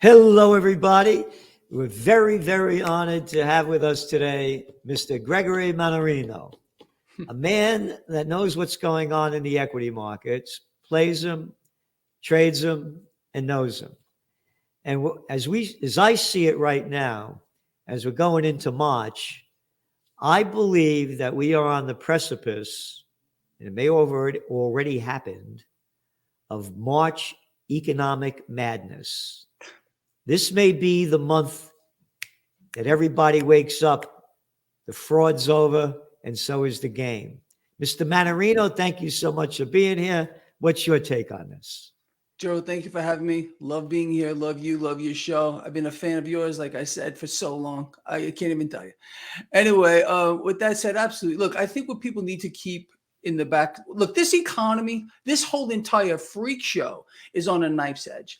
Hello, everybody. We're very, very honored to have with us today Mr. Gregory Mannarino, a man that knows what's going on in the equity markets, plays them, trades them, and knows them. And as I see it right now, as we're going into March, I believe that we are on the precipice, and it may have already happened, of March economic madness. This may be the month that everybody wakes up, the fraud's over, and so is the game. Mr. Mannarino, thank you so much for being here. What's your take on this? Joe, thank you for having me. Love being here. Love you. Love your show. I've been a fan of yours, like I said, for so long. I can't even tell you. Anyway, with that said, absolutely. Look, I think what people need to keep in the back, look, this economy, this whole entire freak show is on a knife's edge.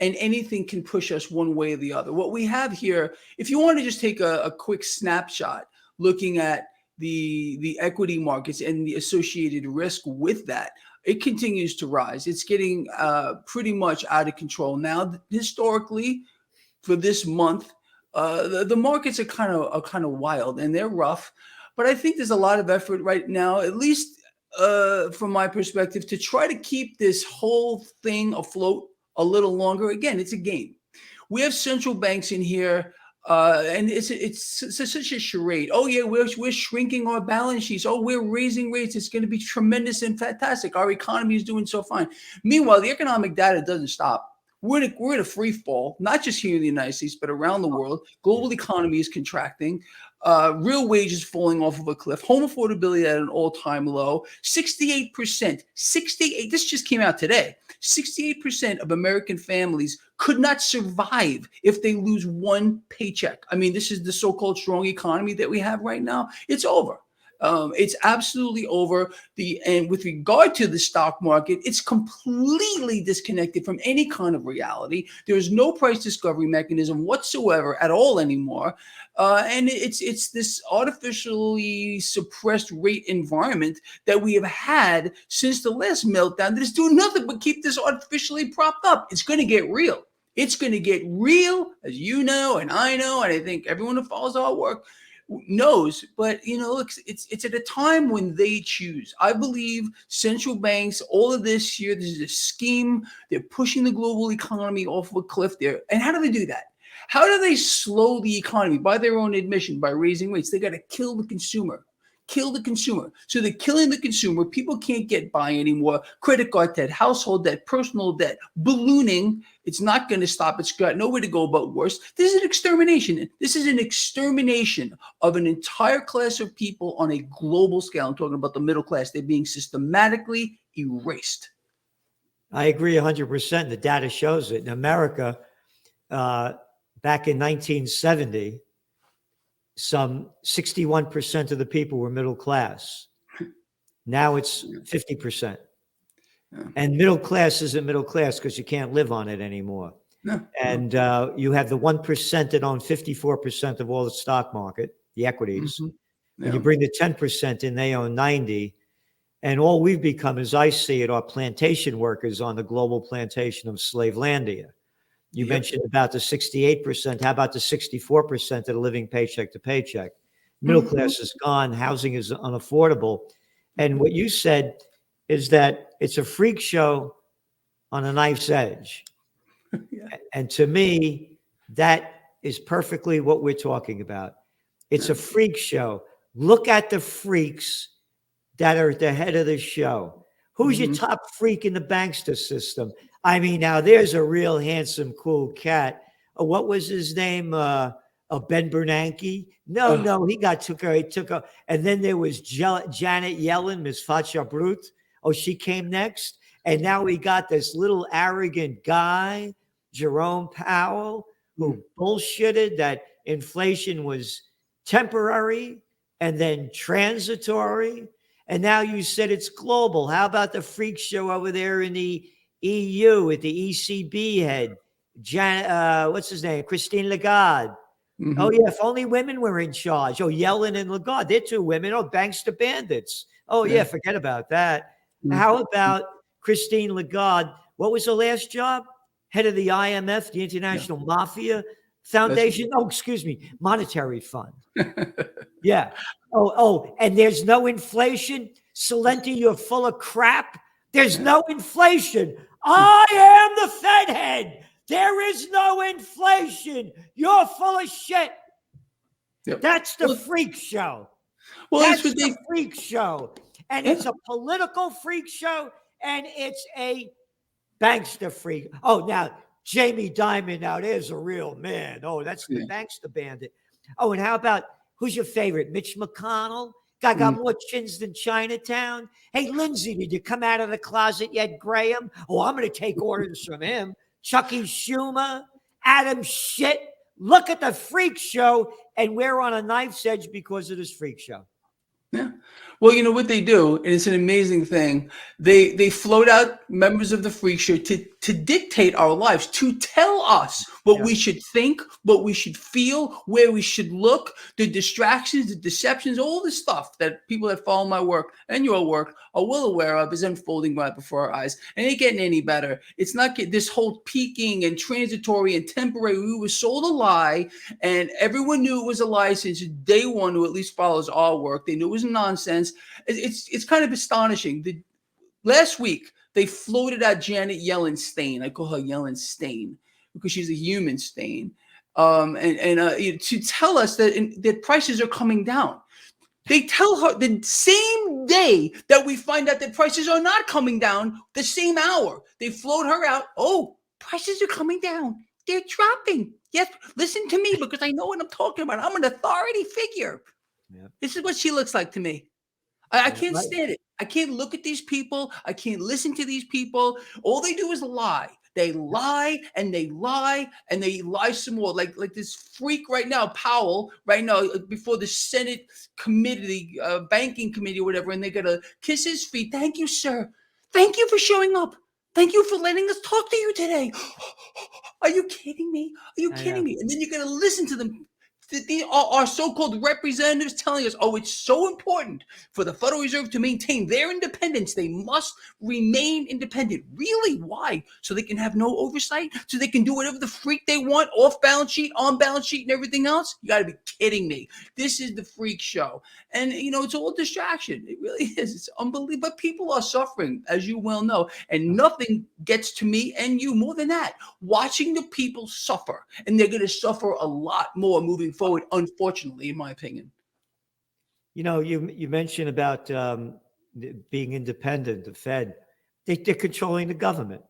And anything can push us one way or the other. What we have here, if you want to just take a quick snapshot looking at the equity markets and the associated risk with that, it continues to rise. It's getting pretty much out of control now. Historically, for this month, the markets are kind of wild and they're rough. But I think there's a lot of effort right now, at least from my perspective, to try to keep this whole thing afloat a little longer. Again, it's a game. We have central banks in here. And it's such a charade. Oh yeah, we're shrinking our balance sheets. Oh, we're raising rates. It's going to be tremendous and fantastic. Our economy is doing so fine. Meanwhile, the economic data doesn't stop. We're in a free fall, not just here in the United States, but around the world. Global economy is contracting. Real wages falling off of a cliff. Home affordability at an all-time low. 68%. 68. This just came out today. 68% of American families could not survive if they lose one paycheck. I mean, this is the so-called strong economy that we have right now. It's over. It's absolutely over. And with regard to the stock market, it's completely disconnected from any kind of reality. There is no price discovery mechanism whatsoever at all anymore. And it's this artificially suppressed rate environment that we have had since the last meltdown that is doing nothing but keep this artificially propped up. It's going to get real. It's going to get real, as you know, and I know, and I think everyone who follows our work knows. But look, it's at a time when they choose. I believe central banks, all of this year, this is a scheme. They're pushing the global economy off of a cliff there. And how do they do that? How do they slow the economy? By their own admission, by raising rates. They got to kill the consumer. Kill the consumer. So they're killing the consumer. People can't get by anymore. Credit card debt, household debt, personal debt, ballooning. It's not going to stop. It's got nowhere to go but worse. This is an extermination. This is an extermination of an entire class of people on a global scale. I'm talking about the middle class. They're being systematically erased. I agree 100%. The data shows it. In America, back in 1970, some 61% of the people were middle class. Now it's 50%. Yeah. And middle class isn't middle class because you can't live on it anymore. No. And you have the 1% that own 54% of all the stock market, the equities. Mm-hmm. Yeah. And you bring the 10% in, they own 90. And all we've become, as I see it, are plantation workers on the global plantation of Slavelandia. You mentioned about the 68%. How about the 64% that are living paycheck to paycheck? Middle class is gone. Housing is unaffordable. And what you said is that it's a freak show on a knife's edge. Yeah. And to me, that is perfectly what we're talking about. It's a freak show. Look at the freaks that are at the head of the show. Who's your top freak in the bankster system? I mean, now there's a real handsome, cool cat. What was his name? Ben Bernanke? No, he took her. And then there was Janet Yellen, Miss Facha Brut. Oh, she came next. And now we got this little arrogant guy, Jerome Powell, who bullshitted that inflation was temporary and then transitory. And now you said it's global. How about the freak show over there in the EU with the ECB head, what's his name? Christine Lagarde. Mm-hmm. Oh, yeah, if only women were in charge. Oh, Yellen and Lagarde, they're two women. Oh, bankster bandits. Oh, yeah, forget about that. Mm-hmm. How about Christine Lagarde? What was her last job? head of the IMF, the International Mafia Foundation. Oh, excuse me, Monetary Fund. Yeah. And there's no inflation. Salenti, you're full of crap. There's no inflation. I am the Fed head. There is no inflation. You're full of shit. Yep. That's the freak show. Well, That's the freak show. And it's a political freak show, and it's a bankster freak. Oh, now, Jamie Dimon, now there's a real man. Oh, that's the bankster bandit. Oh, and how about, who's your favorite? Mitch McConnell? Guy got more chins than Chinatown. Hey, Lindsay, did you come out of the closet yet, Graham? Oh, I'm going to take orders from him. Chucky Schumer, Adam Shit. Look at the freak show, and we're on a knife's edge because of this freak show. Yeah. Well, you know what they do, and it's an amazing thing. They float out members of the freak show to dictate our lives, to tell us what we should think, what we should feel, where we should look, the distractions, the deceptions, all the stuff that people that follow my work and your work are well aware of is unfolding right before our eyes. And it ain't getting any better. It's not this whole peaking and transitory and temporary. We were sold a lie, and everyone knew it was a lie since day one, who at least follows our work. They knew it was nonsense. It's kind of astonishing. Last week, they floated out Janet Yellen's stain. I call her Yellen Stain because she's a human stain. To tell us that prices are coming down. They tell her the same day that we find out that prices are not coming down, the same hour. They float her out. Oh, prices are coming down. They're dropping. Yes, listen to me because I know what I'm talking about. I'm an authority figure. Yep. This is what she looks like to me. I can't stand it. I can't look at these people. I can't listen to these people. All they do is lie. They lie and they lie and they lie some more. Like this freak right now, Powell, right now, before the Senate committee, banking committee or whatever, and they got to kiss his feet. Thank you, sir. Thank you for showing up. Thank you for letting us talk to you today. Are you kidding me? Are you kidding me? And then you're going to listen to them. Our so-called representatives telling us, oh, it's so important for the Federal Reserve to maintain their independence. They must remain independent. Really? Why? So they can have no oversight? So they can do whatever the freak they want, off balance sheet, on balance sheet, and everything else? You got to be kidding me. This is the freak show. And, it's all distraction. It really is. It's unbelievable. But people are suffering, as you well know. And nothing gets to me and you more than that. Watching the people suffer. And they're going to suffer a lot more moving forward, unfortunately, in my opinion. You mentioned about being independent, the Fed. They're controlling the government.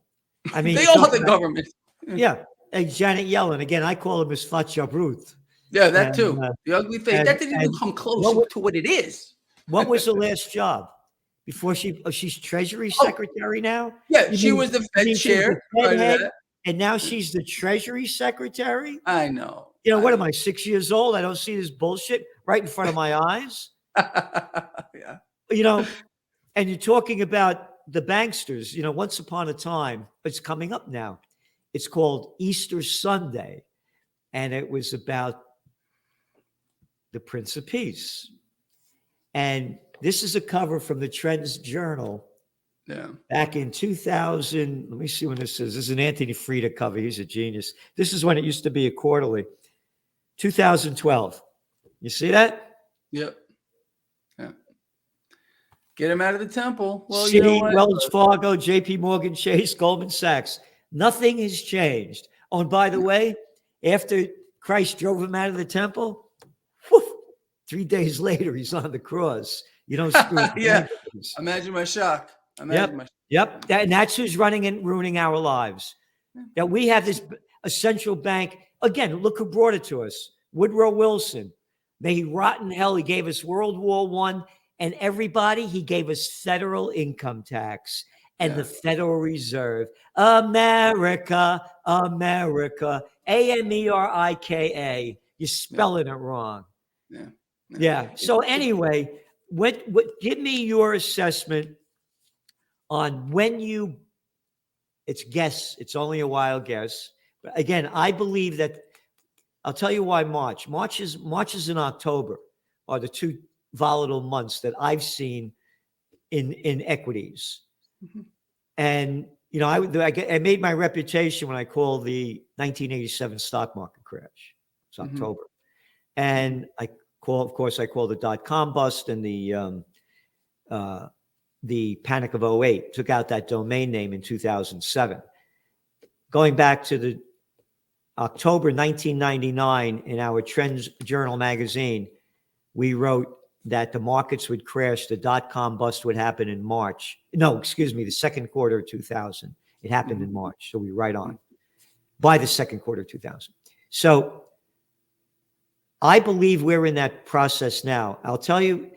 I mean, they are the government. Yeah. And Janet Yellen, again, I call her Miss Fatja Ruth. Yeah, that too. The ugly face. That didn't even come close to what it is. What was her last job? Before she's Treasury Secretary now? Yeah, she was the Fed chair. And now she's the Treasury Secretary? I know. What am I, 6 years old? I don't see this bullshit right in front of my eyes. Yeah. And you're talking about the banksters. Once upon a time, it's coming up now. It's called Easter Sunday. And it was about the Prince of Peace. And this is a cover from the Trends Journal. Yeah. Back in 2000, let me see when this is. This is an Anthony Frieda cover. He's a genius. This is when it used to be a quarterly. 2012. You see that? Yep. Yeah. Get him out of the temple. Well, Wells Fargo, JP Morgan Chase, Goldman Sachs. Nothing has changed. Oh, and by the way, after Christ drove him out of the temple, 3 days later, he's on the cross. You don't screw yeah. Imagine my shock. Yep. And that's who's running and ruining our lives. That we have a central bank. Again, look who brought it to us. Woodrow Wilson. May he rot in hell. He gave us World War I. And everybody, he gave us federal income tax and the Federal Reserve. America, America. Amerika. You're spelling it wrong. Yeah. So anyway, give me your assessment on when it's only a wild guess. But again, I believe that I'll tell you why March and October are the two volatile months that I've seen in equities. Mm-hmm. And, I made my reputation when I called the 1987 stock market crash. It's October. And I called the dot-com bust and the panic of '08, took out that domain name in 2007. Going back to the October 1999, in our Trends Journal magazine, we wrote that the markets would crash. The dot-com bust would happen in March. No, excuse me, the second quarter of 2000. It happened in March, so we write on by the second quarter of 2000. So I believe we're in that process now. I'll tell you,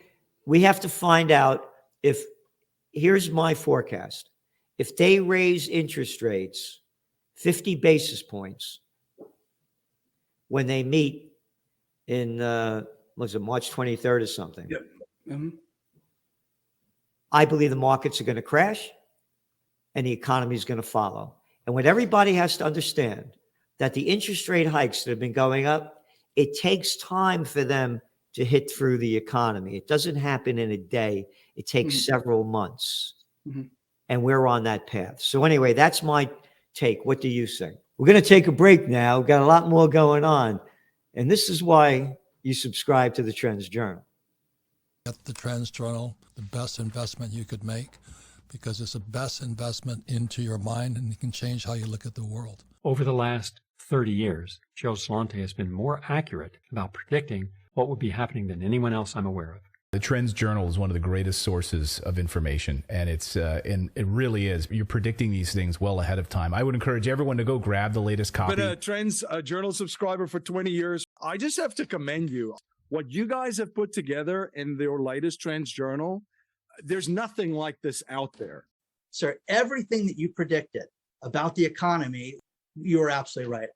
we have to find out if, here's my forecast. If they raise interest rates 50 basis points when they meet in, was it March 23rd or something? Yep. I believe the markets are going to crash and the economy is going to follow. And what everybody has to understand, that the interest rate hikes that have been going up, it takes time for them to hit through the economy. It doesn't happen in a day. It takes several months. And we're on that path. So anyway, that's my take. What do you think? We're going to take a break now. We've got a lot more going on. And this is why you subscribe to the Trends Journal. Get the Trends Journal, the best investment you could make, because it's the best investment into your mind, and it can change how you look at the world. Over the last 30 years, Gerald Celente has been more accurate about predicting what would be happening than anyone else I'm aware of. The Trends Journal is one of the greatest sources of information, and and it really is. You're predicting these things well ahead of time. I would encourage everyone to go grab the latest copy. Been a Trends Journal subscriber for 20 years. I just have to commend you. What you guys have put together in your latest Trends Journal, there's nothing like this out there. Sir, everything that you predicted about the economy, you were absolutely right.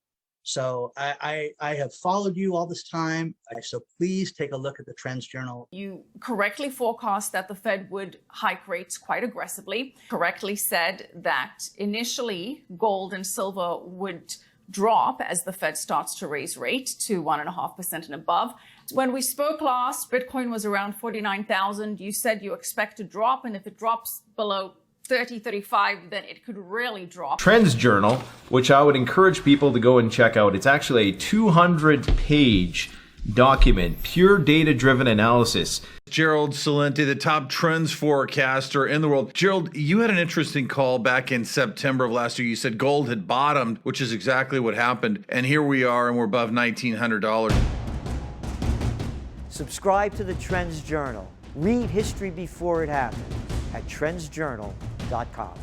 So I have followed you all this time. So please take a look at the Trends Journal. You correctly forecast that the Fed would hike rates quite aggressively, correctly said that initially gold and silver would drop as the Fed starts to raise rate to 1.5% and above. When we spoke last, Bitcoin was around 49,000. You said you expect to drop, and if it drops below 30, 35, then it could really drop. Trends Journal, which I would encourage people to go and check out. It's actually a 200-page document, pure data-driven analysis. Gerald Celente, the top trends forecaster in the world. Gerald, you had an interesting call back in September of last year. You said gold had bottomed, which is exactly what happened. And here we are, and we're above $1,900. Subscribe to the Trends Journal. Read history before it happened at trendsjournal.com.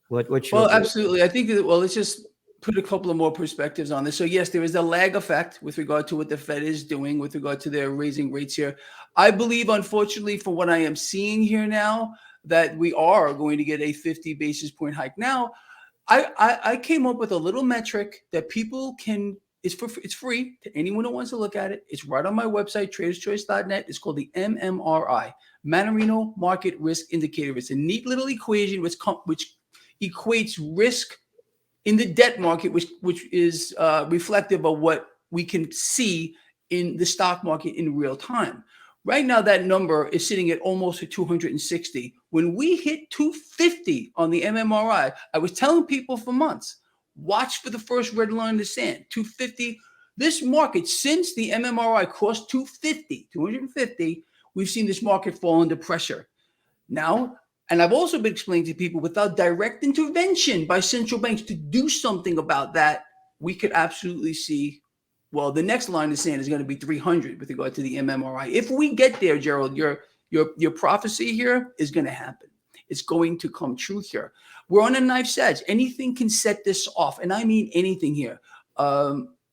What's your Well, absolutely. I think that, well, let's just put a couple of more perspectives on this. So yes, there is a lag effect with regard to what the Fed is doing with regard to their raising rates here. I believe, unfortunately, for what I am seeing here now, that we are going to get a 50 basis point hike. Now, I came up with a little metric that people can, it's free to anyone who wants to look at it. It's right on my website, traderschoice.net. It's called the MMRI, Mannarino Market Risk Indicator. It's a neat little equation which equates risk in the debt market, which is reflective of what we can see in the stock market in real time. Right now, that number is sitting at almost 260. When we hit 250 on the MMRI, I was telling people for months, watch for the first red line in the sand, 250. This market, since the MMRI crossed 250, we've seen this market fall under pressure. Now, and I've also been explaining to people, without direct intervention by central banks to do something about that, we could absolutely see, well, the next line in the sand is going to be 300 with regard to the MMRI. If we get there, Gerald, your prophecy here is going to happen. It's going to come true here. We're on a knife's edge. Anything can set this off, and I mean anything here.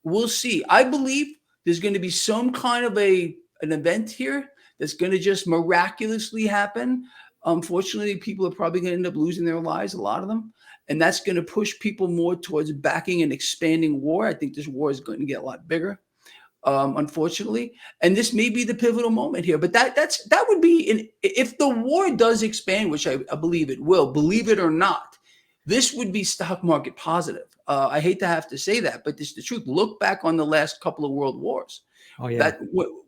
We'll see. I believe there's going to be some kind of an event here that's going to just miraculously happen. Unfortunately, people are probably going to end up losing their lives, a lot of them. And that's going to push people more towards backing an expanding war. I think this war is going to get a lot bigger, unfortunately. And this may be the pivotal moment here. But that would be, if the war does expand, which I believe it will, believe it or not, this would be stock market positive. I hate to have to say that, but this is the truth. Look back on the last couple of world wars. Oh yeah.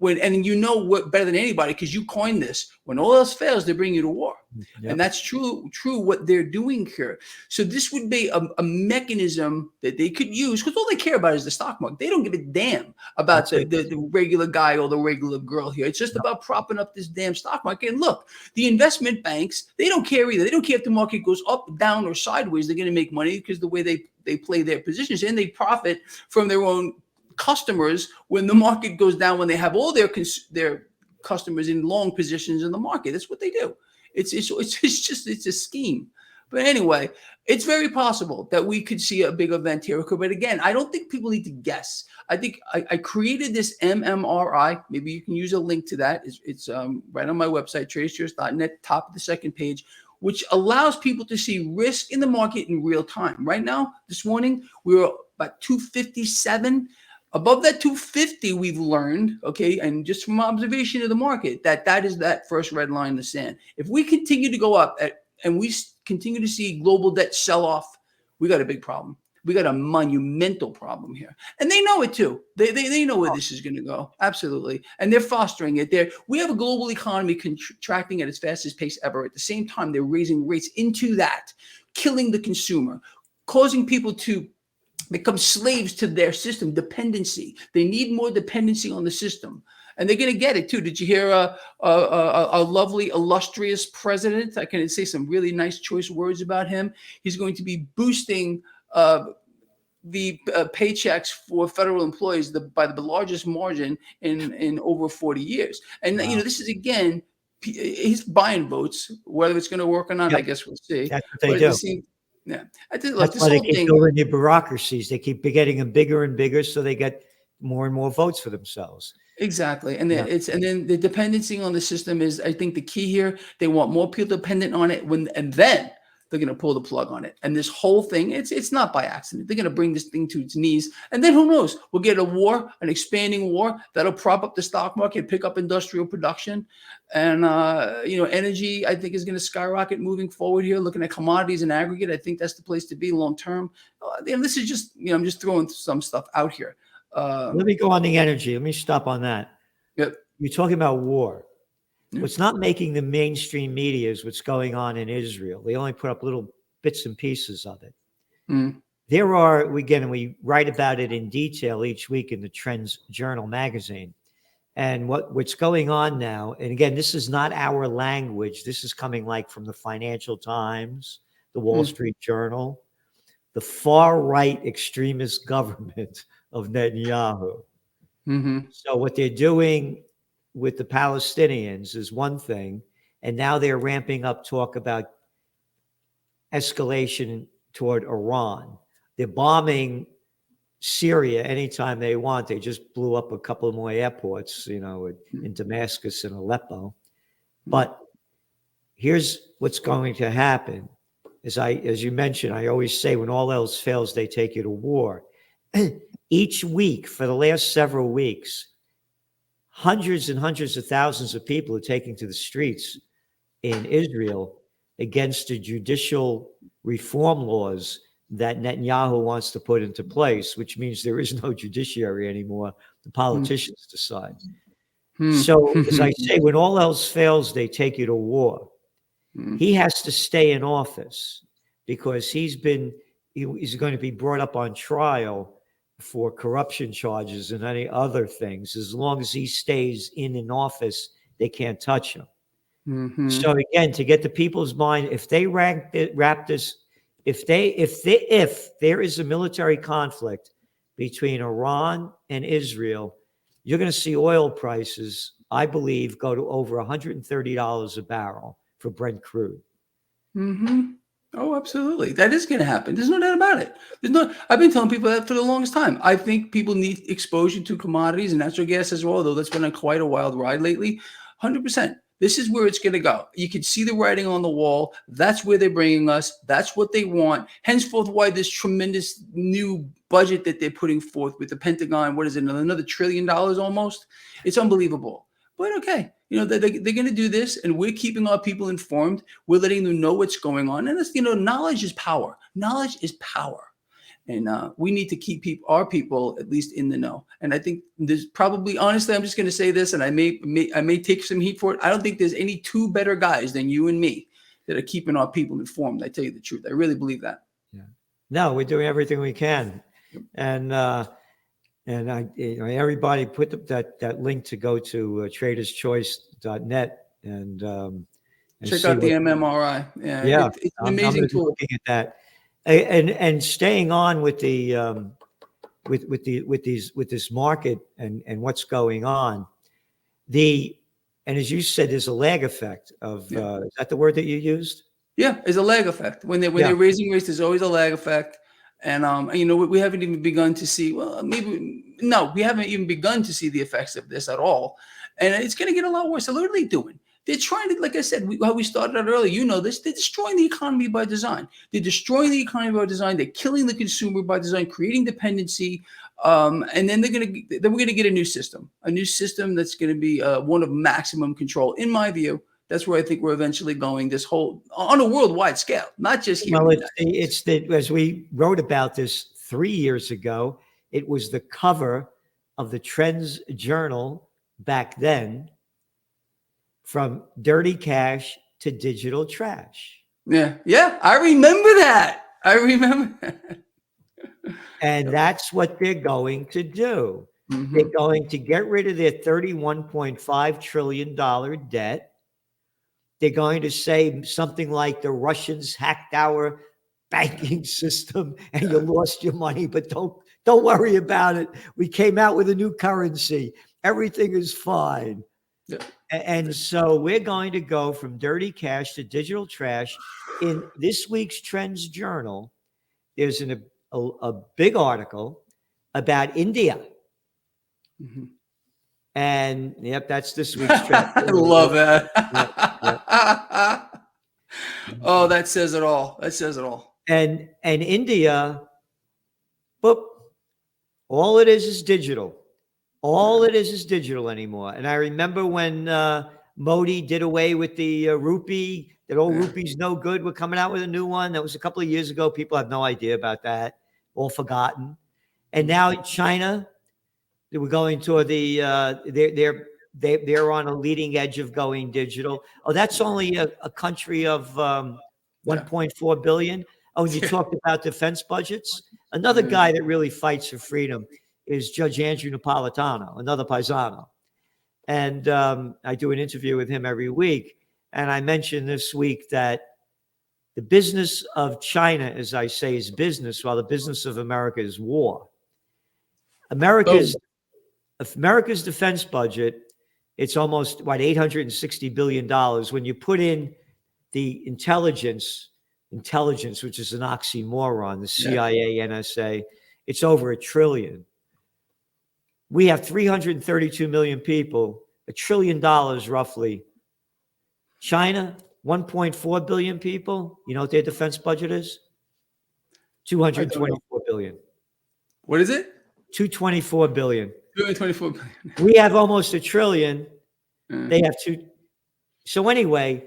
And you know what better than anybody, because you coined this. When all else fails, they bring you to war. Yep. And that's true what they're doing here. So this would be a mechanism that they could use, because all they care about is the stock market. They don't give a damn about the regular guy or the regular girl here. It's just about propping up this damn stock market. And look, the investment banks, they don't care either. They don't care if the market goes up, down, or sideways. They're going to make money because the way they play their positions, and they profit from their own customers when the market goes down, when they have all their customers in long positions in the market. That's what they do. It's a scheme. But anyway, it's very possible that we could see a big event here. But again, I don't think people need to guess. I think I created this MMRI. Maybe you can use a link to that. It's right on my website, tradecheers.net, top of the second page, which allows people to see risk in the market in real time. Right now, this morning, we were about 257. Above that 250, we've learned, okay, and just from observation of the market, that is that first red line in the sand. If we continue to go up and we continue to see global debt sell off, we got a big problem. We got a monumental problem here. And they know it too. They know where this is going to go. Absolutely. And they're fostering it. We have a global economy contracting at its fastest pace ever. At the same time, they're raising rates into that, killing the consumer, causing people to become slaves to their system, dependency. They need more dependency on the system. And they're going to get it too. Did you hear a lovely, illustrious president? I can say some really nice, choice words about him. He's going to be boosting the paychecks for federal employees by the largest margin in over 40 years. And Wow. This is, again, he's buying votes. Whether it's going to work or not, Yep. I guess we'll see. That's what they do. Yeah, I did. Look, That's this why they whole keep thing. building the bureaucracies. They keep getting them bigger and bigger, so they get more and more votes for themselves. Exactly. And then then the dependency on the system is, I think, the key here. They want more people dependent on it and then they're going to pull the plug on it. And this whole thing, it's not by accident. They're going to bring this thing to its knees. And then who knows? We'll get a war, an expanding war that'll prop up the stock market, pick up industrial production. And, energy, I think, is going to skyrocket moving forward here. Looking at commodities in aggregate, I think that's the place to be long term. This is just, I'm just throwing some stuff out here. Let me go on the energy. Let me stop on that. Yep. You're talking about war. Yeah. What's not making the mainstream media is what's going on in Israel. They only put up little bits and pieces of it. Mm. There are, we write about it in detail each week in the Trends Journal magazine. And what's going on now, and again, this is not our language. This is coming like from the Financial Times, the Wall Street Journal, the far-right extremist government of Netanyahu. Mm-hmm. So what they're doing with the Palestinians is one thing, and now they're ramping up talk about escalation toward Iran. They're bombing Syria anytime they want. They just blew up a couple more airports, in Damascus and Aleppo. But here's what's going to happen. As you mentioned, I always say, when all else fails, they take you to war. Each week, for the last several weeks, hundreds and hundreds of thousands of people are taking to the streets in Israel against the judicial reform laws that Netanyahu wants to put into place, which means there is no judiciary anymore. The politicians decide. So, as I say, when all else fails, they take you to war. He has to stay in office because he's going to be brought up on trial for corruption charges and any other things. As long as he stays in office, they can't touch him. Mm-hmm. So again, to get the people's mind, if they wrap this, if there is a military conflict between Iran and Israel, you're going to see oil prices, I believe, go to over $130 a barrel for Brent crude. Mm-hmm. Oh, absolutely. That is going to happen. There's no doubt about it. I've been telling people that for the longest time. I think people need exposure to commodities and natural gas as well, though that's been quite a wild ride lately. 100%. This is where it's going to go. You can see the writing on the wall. That's where they're bringing us. That's what they want. Henceforth, why this tremendous new budget that they're putting forth with the Pentagon, what is it, another $1 trillion almost? It's unbelievable. But okay, they're going to do this, and we're keeping our people informed. We're letting them know what's going on. And it's, knowledge is power. Knowledge is power. And we need to keep our people at least in the know. And I think there's probably, honestly, I'm just going to say this, and I may take some heat for it. I don't think there's any two better guys than you and me that are keeping our people informed. I tell you the truth. I really believe that. Yeah. No, we're doing everything we can. And everybody put that link to go to traderschoice.net and check out the MMRI. Yeah, yeah, it's an I'm amazing gonna be tool. looking at that, and staying on with the with this market and what's going on. And as you said, there's a lag effect of is that the word that you used? Yeah, there's a lag effect. When they're raising rates, there's always a lag effect. And we haven't even begun to see, we haven't even begun to see the effects of this at all. And it's going to get a lot worse. So what are they doing? They're trying to, like I said, how we started out earlier, this, they're destroying the economy by design. They're destroying the economy by design. They're killing the consumer by design, creating dependency. And then we're going to get a new system that's going to be one of maximum control, in my view. That's where I think we're eventually going, this whole on a worldwide scale, not just here. Well, it's as we wrote about this 3 years ago, it was the cover of the Trends Journal back then, from dirty cash to digital trash. Yeah, I remember that. And that's what they're going to do. Mm-hmm. They're going to get rid of their $31.5 trillion debt. They're going to say something like the Russians hacked our banking system and you lost your money, but don't worry about it. We came out with a new currency. Everything is fine. Yeah. And so we're going to go from dirty cash to digital trash. In this week's Trends Journal, there's a big article about India. Mm-hmm. And that's this week's trend. I love that. Yeah. Oh, that says it all. And India, boop, all it is digital. All it is digital anymore. And I remember when Modi did away with the rupee, that old rupee's no good. We're coming out with a new one. That was a couple of years ago. People have no idea about that. All forgotten. And now China, we're going toward they're on a leading edge of going digital. Oh, that's only a country of 1.4 billion. Oh, and you talked about defense budgets. Another guy that really fights for freedom is Judge Andrew Napolitano, another paisano. And I do an interview with him every week. And I mentioned this week that the business of China, as I say, is business, while the business of America is war. America's defense budget, it's almost, $860 billion. When you put in the intelligence, which is an oxymoron, the CIA, NSA, it's over $1 trillion. We have 332 million people, $1 trillion roughly. China, 1.4 billion people. You know what their defense budget is? 224 billion. What is it? 224 billion. 224 billion. We have almost $1 trillion. They have two. So anyway,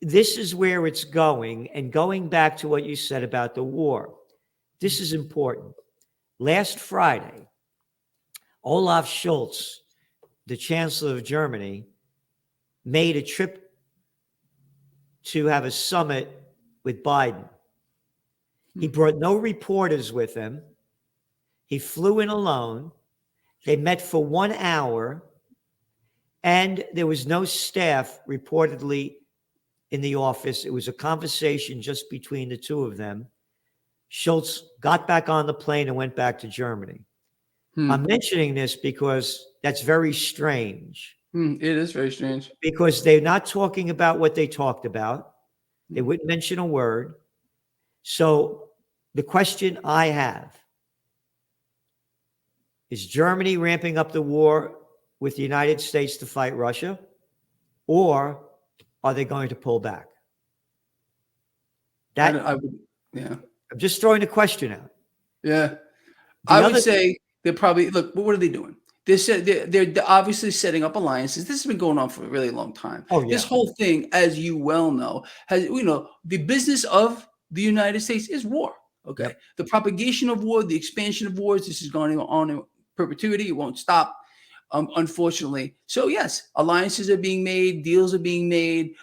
this is where it's going. And going back to what you said about the war, this is important. Last Friday, Olaf Scholz, the Chancellor of Germany, made a trip to have a summit with Biden. He brought no reporters with him. He flew in alone. They met for 1 hour, and there was no staff reportedly in the office. It was a conversation just between the two of them. Scholz got back on the plane and went back to Germany. I'm mentioning this because that's very strange. It is very strange. Because they're not talking about what they talked about. They wouldn't mention a word. So the question I have is Germany ramping up the war with the United States to fight Russia, or are they going to pull back? I'm just throwing the question out. Yeah. I would say they're probably, look, what are they doing? They're obviously setting up alliances. This has been going on for a really long time. Oh, yeah. This whole thing, as you well know, has, the business of the United States is war. Okay. Yep. The propagation of war, the expansion of wars, this is going on in perpetuity. It won't stop, unfortunately. So yes, alliances are being made, deals are being made.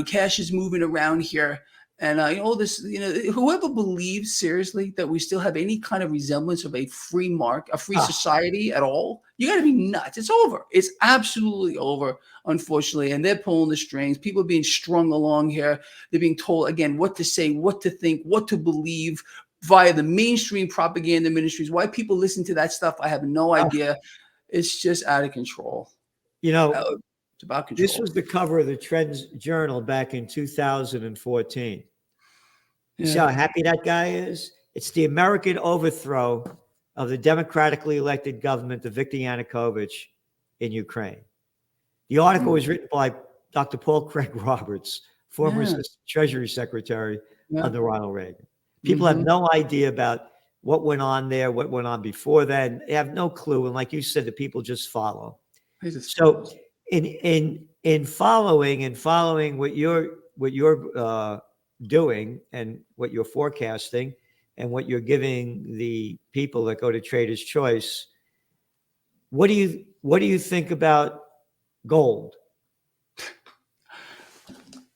Cash is moving around here, and all this. Whoever believes seriously that we still have any kind of resemblance of a free society at all, you got to be nuts. It's over. It's absolutely over, unfortunately. And they're pulling the strings. People are being strung along here. They're being told again what to say, what to think, what to believe via the mainstream propaganda ministries. Why people listen to that stuff, I have no idea. It's just out of control. It's about control. This was the cover of the Trends Journal back in 2014. You see how happy that guy is? It's the American overthrow of the democratically elected government of Viktor Yanukovych in Ukraine. The article was written by Dr. Paul Craig Roberts, former Assistant Treasury Secretary under Ronald Reagan. People have no idea about what went on there, what went on before then. They have no clue. And like you said, the people just follow. So in following what you're doing and what you're forecasting and what you're giving the people that go to Trader's Choice, what do you think about gold?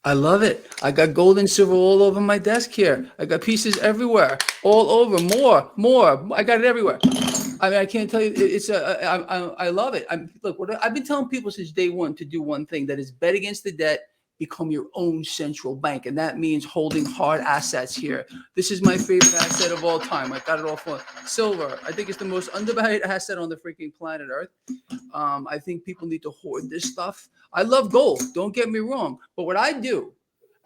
I love it. I got gold and silver all over my desk here. I got pieces everywhere, all over. More. I got it everywhere. I mean, I can't tell you. I love it. I've been telling people since day one to do one thing, that is bet against the debt, become your own central bank. And that means holding hard assets here. This is my favorite asset of all time. I got it all for silver. I think it's the most undervalued asset on the freaking planet Earth. I think people need to hoard this stuff. I love gold. Don't get me wrong. But what I do,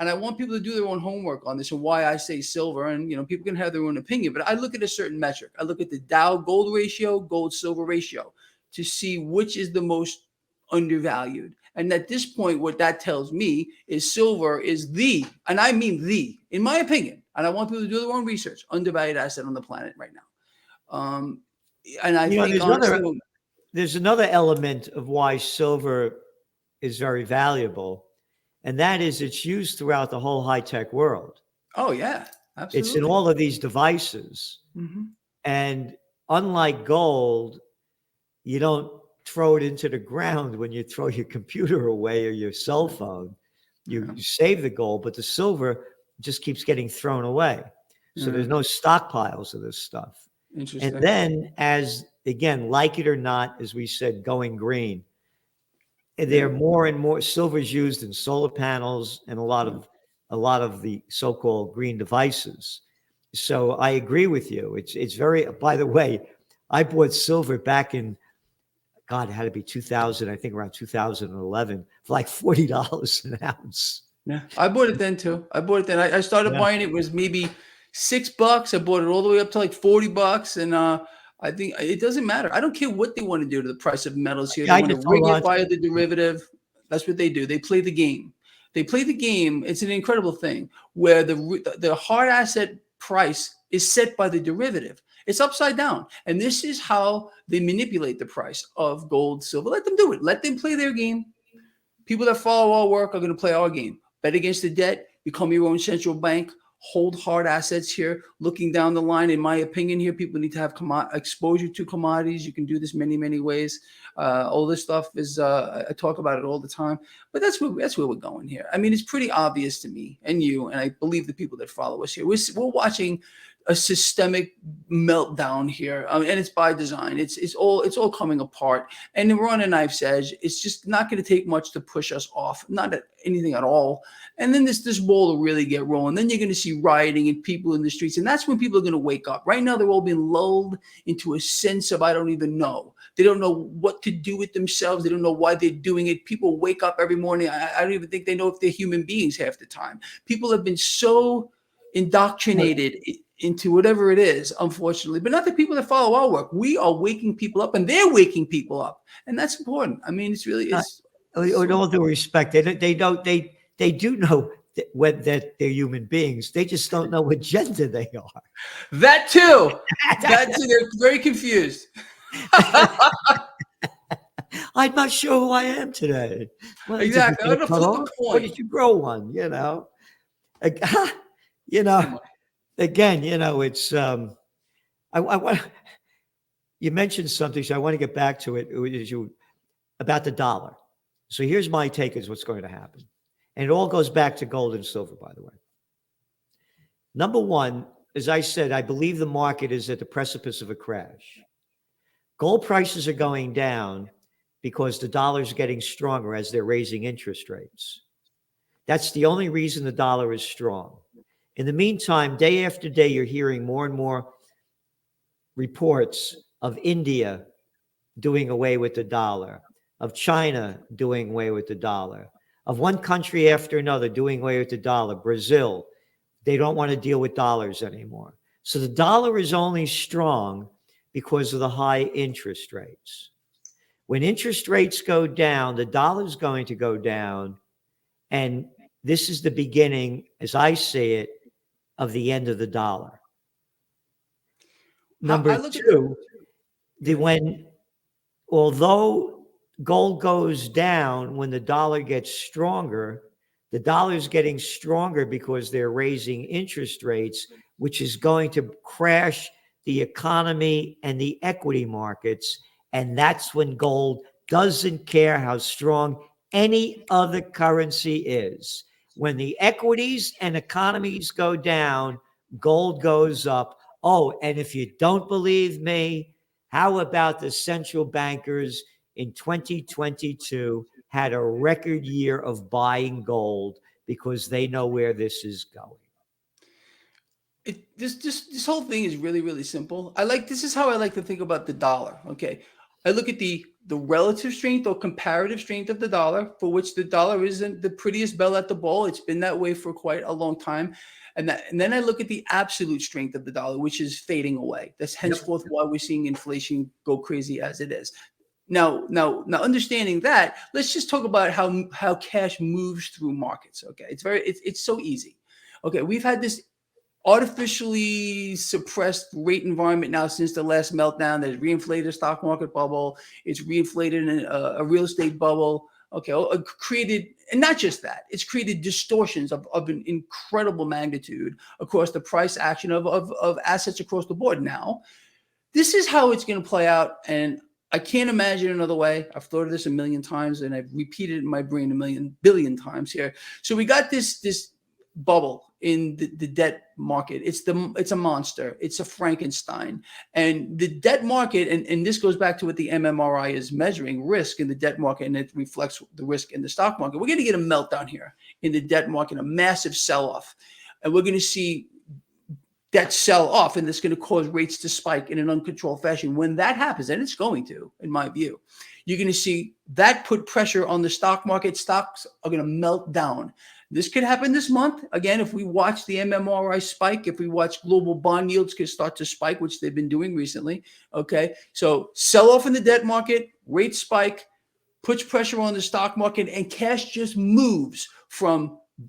and I want people to do their own homework on this and why I say silver, and people can have their own opinion, but I look at a certain metric. I look at the Dow gold ratio, gold silver ratio, to see which is the most undervalued. And at this point, what that tells me is silver is and I mean in my opinion, and I want people to do their own research, undervalued asset on the planet right now. And I think honestly, there's another element of why silver is very valuable, and that is it's used throughout the whole high-tech world. Oh, yeah, absolutely. It's in all of these devices. Mm-hmm. And unlike gold, you don't throw it into the ground when you throw your computer away or your cell phone. You save the gold, but the silver just keeps getting thrown away. So there's no stockpiles of this stuff. Interesting. And then, as again, like it or not, as we said, going green, there are more and more silver's used in solar panels and a lot of the so-called green devices. So I agree with you. It's very. By the way, I bought silver back in, God, it had to be 2000. I think around 2011 for like $40 an ounce. Yeah, I bought it then too. I started buying it was maybe $6. I bought it all the way up to like $40, and I think it doesn't matter. I don't care what they want to do to the price of metals here. They want to rig it via the derivative. That's what they do. They play the game. It's an incredible thing where the hard asset price is set by the derivative. It's upside down. And this is how they manipulate the price of gold, silver. Let them do it. Let them play their game. People that follow our work are going to play our game. Bet against the debt, become your own central bank, hold hard assets here. Looking down the line, in my opinion here, people need to have exposure to commodities. You can do this many, many ways. All this stuff is, I talk about it all the time, but that's where we're going here. I mean, it's pretty obvious to me and you, and I believe the people that follow us here. We're watching a systemic meltdown here, and it's by design. It's all coming apart, and we're on a knife's edge. It's just not going to take much to push us off, not anything at all. And then this ball will really get rolling. Then you're going to see rioting and people in the streets, and that's when people are going to wake up. Right now, they're all being lulled into a sense of I don't even know. They don't know what to do with themselves. They don't know why they're doing it. People wake up every morning. I don't even think they know if they're human beings half the time. People have been so indoctrinated into whatever it is, unfortunately, but not the people that follow our work. We are waking people up, and they're waking people up, and that's important. I mean, it's really is. With all due respect, they do know that they're human beings. They just don't know what gender they are. That too. They're very confused. I'm not sure who I am today. Exactly. What did you grow one? again, it's I want you mentioned something, so I want to get back to it. About the dollar. So here's my take is what's going to happen. And it all goes back to gold and silver, by the way. Number one, as I said, I believe the market is at the precipice of a crash. Gold prices are going down because the dollar is getting stronger as they're raising interest rates. That's the only reason the dollar is strong. In the meantime, day after day, you're hearing more and more reports of India doing away with the dollar, of China doing away with the dollar, of one country after another doing away with the dollar. Brazil, they don't want to deal with dollars anymore. So the dollar is only strong because of the high interest rates. When interest rates go down, the dollar is going to go down. And this is the beginning, as I see it, of the end of the dollar. Number two, although gold goes down when the dollar gets stronger, the dollar is getting stronger because they're raising interest rates, which is going to crash the economy and the equity markets. And that's when gold doesn't care how strong any other currency is. When the equities and economies go down, gold goes up. Oh, and if you don't believe me, how about the central bankers in 2022 had a record year of buying gold because they know where this is going? This whole thing is really, really simple. This is how I like to think about the dollar. Okay. I look at the relative strength or comparative strength of the dollar, for which the dollar isn't the prettiest belle at the ball. It's been that way for quite a long time. And then I look at the absolute strength of the dollar, which is fading away. That's henceforth why we're seeing inflation go crazy as it is. Now, understanding that, let's just talk about how cash moves through markets. Okay. It's so easy. Okay. We've had this artificially suppressed rate environment now since the last meltdown that has reinflated the stock market bubble. It's reinflated a real estate bubble. Okay, created, and not just that, it's created distortions of an incredible magnitude across the price action of assets across the board. Now, this is how it's going to play out, and I can't imagine another way. I've thought of this a million times, and I've repeated it in my brain a billion times here. So we got this bubble in the debt market. It's a monster. It's a Frankenstein. And the debt market, and this goes back to what the MMRI is measuring, risk in the debt market, and it reflects the risk in the stock market. We're going to get a meltdown here in the debt market, a massive sell-off. And we're going to see that sell off, and that's going to cause rates to spike in an uncontrolled fashion. When that happens, and it's going to, in my view, you're going to see that put pressure on the stock market. Stocks are going to melt down. This could happen this month. Again, if we watch the MMRI spike, if we watch global bond yields could start to spike, which they've been doing recently. Okay. So sell off in the debt market, rate spike, puts pressure on the stock market, and cash just moves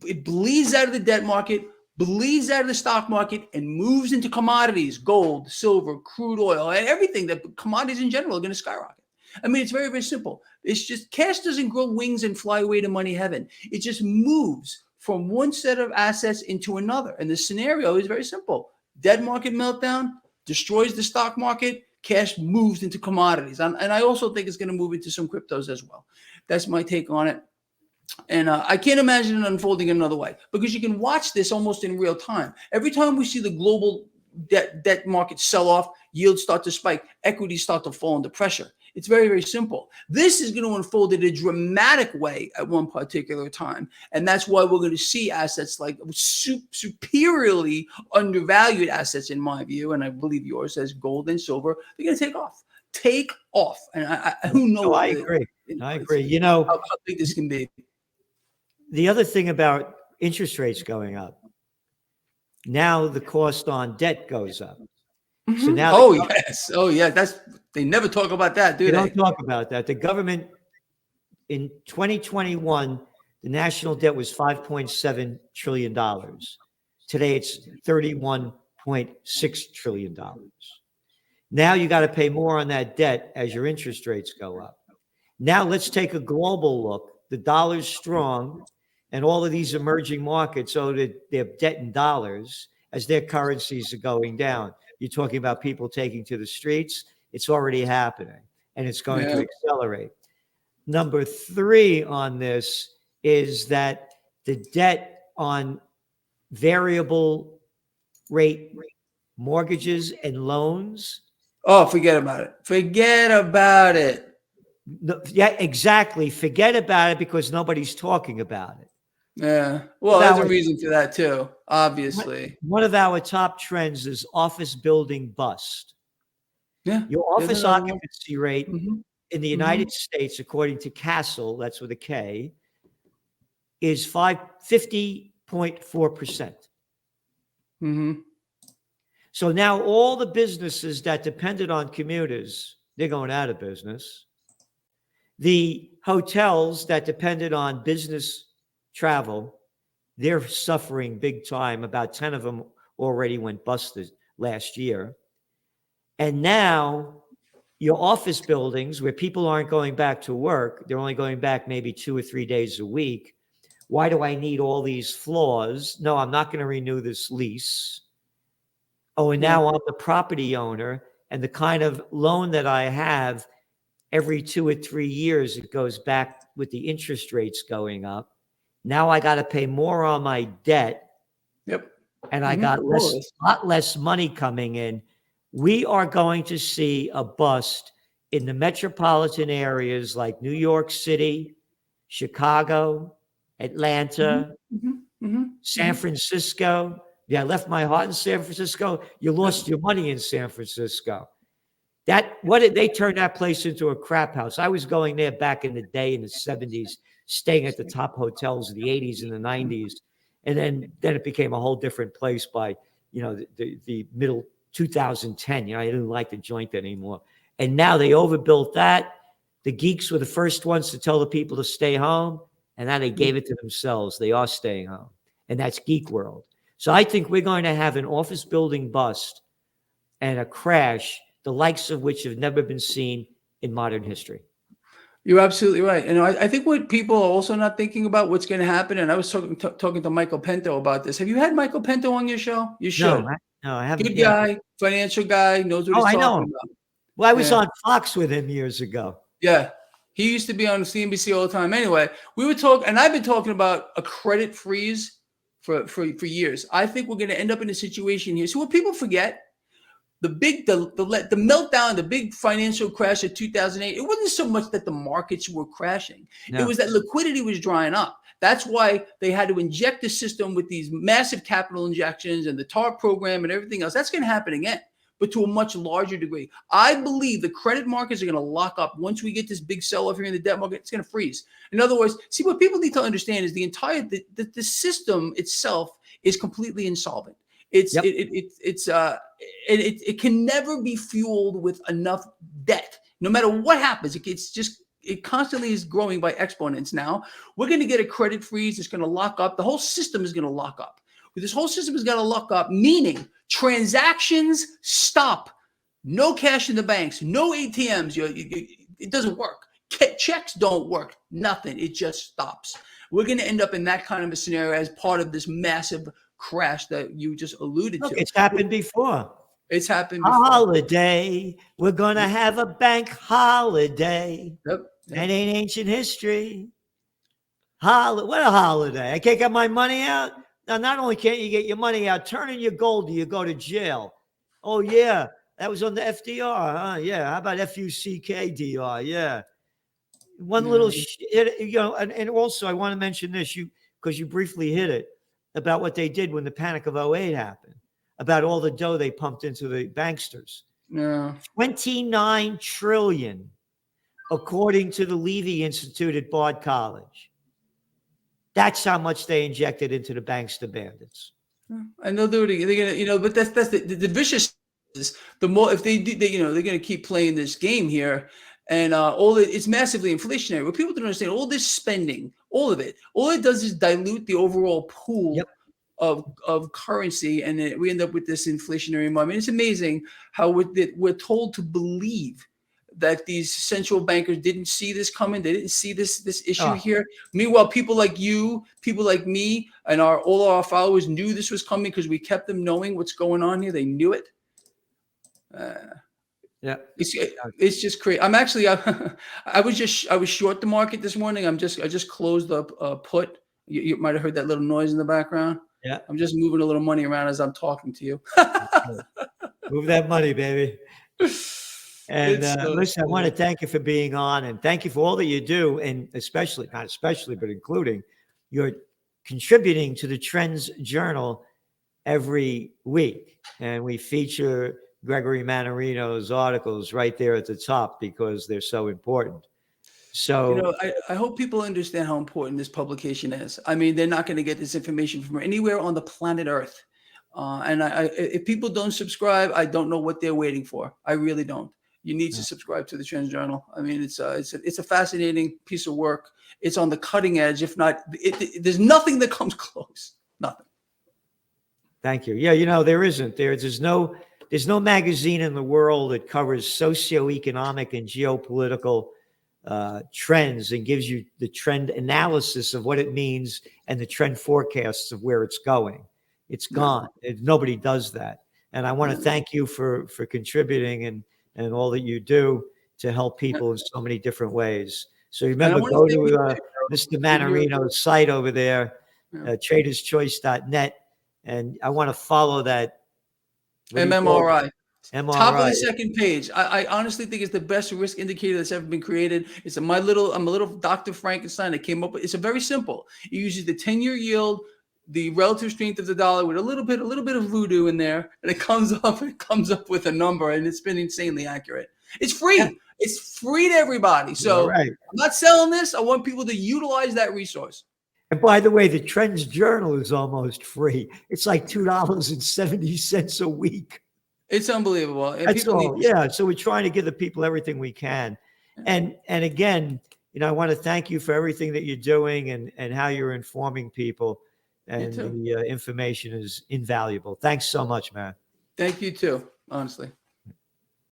it bleeds out of the debt market, bleeds out of the stock market, and moves into commodities, gold, silver, crude oil, and everything that commodities in general are going to skyrocket. I mean, it's very, very simple. It's just cash doesn't grow wings and fly away to money heaven. It just moves from one set of assets into another. And the scenario is very simple. Debt market meltdown destroys the stock market. Cash moves into commodities. And I also think it's going to move into some cryptos as well. That's my take on it. And I can't imagine it unfolding another way, because you can watch this almost in real time. Every time we see the global debt market sell off, yields start to spike, equities start to fall under pressure. It's very, very simple. This is going to unfold in a dramatic way at one particular time. And that's why we're going to see assets like superiorly undervalued assets, in my view, and I believe yours, as gold and silver, they're going to take off. Take off. And who knows? I agree. I agree. You know, how big this can be. The other thing about interest rates going up, now the cost on debt goes up. So now, yes, they never talk about that, do they? Don't talk about that. The government in 2021, the national debt was $5.7 trillion. Today, it's $31.6 trillion. Now you got to pay more on that debt as your interest rates go up. Now let's take a global look. The dollar's strong, and all of these emerging markets owe their debt in dollars, as their currencies are going down. You're talking about people taking to the streets. It's already happening, and it's going to accelerate. Number 3 on this is that the debt on variable rate mortgages and loans. Oh, forget about it. Forget about it. No, yeah, exactly. Forget about it because nobody's talking about it. Yeah. Well, there's a reason for that too, obviously. One of our top trends is office building bust. Yeah. Your office occupancy rate in the United States, according to Castle, that's with a K, is 50.4%. So now all the businesses that depended on commuters, they're going out of business. The hotels that depended on business travel, they're suffering big time. About 10 of them already went busted last year. And now your office buildings where people aren't going back to work, they're only going back maybe 2 or 3 days a week. Why do I need all these floors? No, I'm not going to renew this lease. Oh, and now I'm the property owner, and the kind of loan that I have, every 2 or 3 years, it goes back with the interest rates going up. Now I got to pay more on my debt. Yep. And I got a lot less money coming in. We are going to see a bust in the metropolitan areas like New York City, Chicago, Atlanta, San Francisco. Yeah, I left my heart in San Francisco. You lost your money in San Francisco. They turned that place into a crap house. I was going there back in the day in the 70s, staying at the top hotels in the 80s and the 90s. And then it became a whole different place by, the middle 2010. I didn't like the joint anymore. And now they overbuilt that. The geeks were the first ones to tell the people to stay home. And now they gave it to themselves. They are staying home. And that's geek world. So I think we're going to have an office building bust and a crash, the likes of which have never been seen in modern history. You're absolutely right. And I think what people are also not thinking about what's going to happen, and I was talking to Michael Pinto about this. Have you had Michael Pinto on your show? You should. No, I haven't. Good guy, financial guy, knows what he's talking about. Well, I was on Fox with him years ago. Yeah. He used to be on CNBC all the time. Anyway, we were talking, and I've been talking about a credit freeze for years. I think we're going to end up in a situation here. So what people forget, the meltdown, the big financial crash of 2008, it wasn't so much that the markets were crashing. No. It was that liquidity was drying up. That's why they had to inject the system with these massive capital injections and the TARP program and everything else. That's going to happen again, but to a much larger degree. I believe the credit markets are going to lock up. Once we get this big sell-off here in the debt market, it's going to freeze. In other words, see, what people need to understand is the system itself is completely insolvent. It can never be fueled with enough debt. No matter what happens, it constantly is growing by exponents. Now we're going to get a credit freeze. It's going to lock up. The whole system is going to lock up. This whole system is going to lock up, meaning transactions stop. No cash in the banks. No ATMs. It doesn't work. Checks don't work. Nothing. It just stops. We're going to end up in that kind of a scenario as part of this massive crash that you just alluded to. It's happened before. It's happened before. Holiday. We're going to have a bank holiday. Yep. It ain't ancient history. What a holiday. I can't get my money out. Now, not only can't you get your money out, turn in your gold or you go to jail. Oh, yeah. That was on the FDR, huh? Yeah. How about FUCKDR? Yeah. One little, and also I want to mention this, because you briefly hit it, about what they did when the Panic of 08 happened, about all the dough they pumped into the banksters. Yeah. 29 trillion, according to the Levy Institute at Bard College. That's how much they injected into the bankster bandits. And they'll do it again. They're gonna, but that's the vicious. The more if they do, they're going to keep playing this game here, and it's massively inflationary. What people don't understand, all this spending, all of it, all it does is dilute the overall pool of currency, and we end up with this inflationary environment. It's amazing how we're told to believe that these central bankers didn't see this coming. They didn't see this issue Oh. here. Meanwhile, people like you, people like me, and all our followers knew this was coming because we kept them knowing what's going on here. They knew it. Yeah. It's just crazy. I'm actually I was short the market this morning. I just closed up put. You might have heard that little noise in the background. Yeah. I'm just moving a little money around as I'm talking to you. Move that money, baby. And It's so listen, I want to silly. thank you for being on, and thank you for all that you do, and not especially, but including your contributing to the Trends Journal every week. And we feature Gregory Mannarino's articles right there at the top because they're so important. So I hope people understand how important this publication is. I mean, they're not going to get this information from anywhere on the planet Earth. And if people don't subscribe, I don't know what they're waiting for. I really don't. You need to subscribe to the Trends Journal. I mean, it's a fascinating piece of work. It's on the cutting edge. If not, there's nothing that comes close. Nothing. thank you. Yeah, there isn't. There's no magazine in the world that covers socioeconomic and geopolitical trends and gives you the trend analysis of what it means and the trend forecasts of where it's going. It's gone. Nobody does that. And I want to thank you for contributing and all that you do to help people in so many different ways. So remember, go to Mr. Mannarino's site over there, traderschoice.net. And I want to follow that. MMRI. MRI. Top of the second page. I honestly think it's the best risk indicator that's ever been created. It's I'm a little Dr. Frankenstein that came up with. It's a very simple. It uses the 10-year yield, the relative strength of the dollar with a little bit of voodoo in there, and it comes up with a number, and it's been insanely accurate. It's free. Yeah. It's free to everybody. So right. I'm not selling this. I want people to utilize that resource. And by the way, the Trends Journal is almost free. It's like $2.70 a week. It's unbelievable. And That's people all. Yeah. So we're trying to give the people everything we can. And again, I want to thank you for everything that you're doing and how you're informing people. And the information is invaluable. Thanks so much, man. Thank you too, honestly.